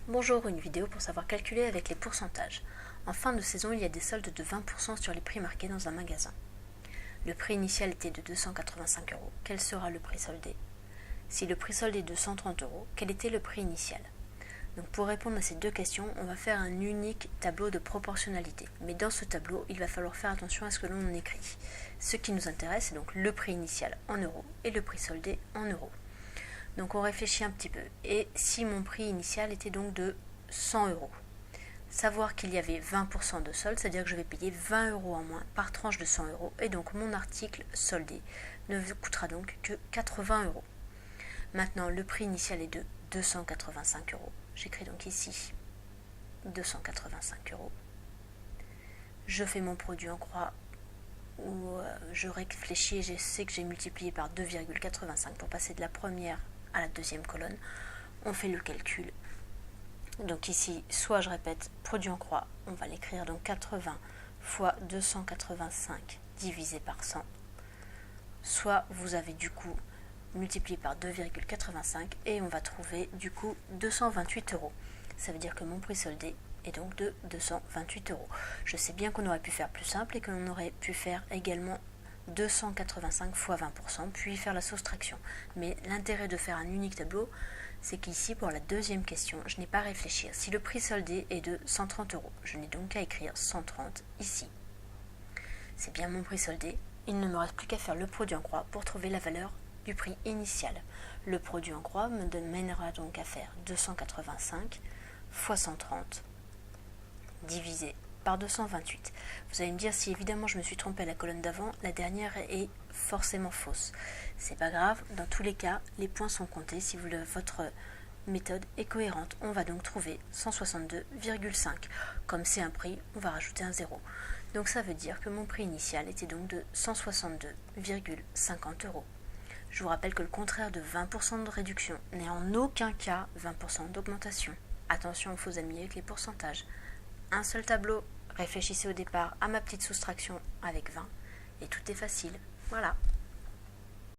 Bonjour, une vidéo pour savoir calculer avec les pourcentages. En fin de saison, il y a des soldes de 20% sur les prix marqués dans un magasin. Le prix initial était de 285 €. Quel sera le prix soldé? Si le prix soldé est de 130 €, quel était le prix initial? Donc pour répondre à ces deux questions, on va faire un unique tableau de proportionnalité. Mais dans ce tableau, il va falloir faire attention à ce que l'on écrit. Ce qui nous intéresse, c'est donc le prix initial en euros et le prix soldé en euros. Donc on réfléchit un petit peu. Et si mon prix initial était donc de 100 €, savoir qu'il y avait 20% de solde, c'est-à-dire que je vais payer 20 € en moins par tranche de 100 €, et donc mon article soldé ne coûtera donc que 80 €. Maintenant, le prix initial est de 285 €. J'écris donc ici 285 €. Je fais mon produit en croix, où je réfléchis et je sais que j'ai multiplié par 2,85 pour passer de la première à la deuxième colonne. On fait le calcul. Donc ici, soit je répète, produit en croix, on va l'écrire donc 80 fois 285 divisé par 100. Soit vous avez du coup multiplié par 2,85 et on va trouver du coup 228 €. Ça veut dire que mon prix soldé est donc de 228 €. Je sais bien qu'on aurait pu faire plus simple et qu'on aurait pu faire également 285 fois 20%, puis faire la soustraction. Mais l'intérêt de faire un unique tableau, c'est qu'ici, pour la deuxième question, je n'ai pas à réfléchir. Si le prix soldé est de 130 €, je n'ai donc qu'à écrire 130 ici. C'est bien mon prix soldé. Il ne me reste plus qu'à faire le produit en croix pour trouver la valeur du prix initial. Le produit en croix me mènera donc à faire 285 fois 130 divisé par 228. Vous allez me dire si évidemment je me suis trompée à la colonne d'avant, la dernière est forcément fausse. C'est pas grave, dans tous les cas, les points sont comptés si votre méthode est cohérente. On va donc trouver 162,5. Comme c'est un prix, on va rajouter un 0. Donc ça veut dire que mon prix initial était donc de 162,50 €. Je vous rappelle que le contraire de 20% de réduction n'est en aucun cas 20% d'augmentation. Attention aux faux amis avec les pourcentages. Un seul tableau, réfléchissez au départ à ma petite soustraction avec 20 et tout est facile. Voilà.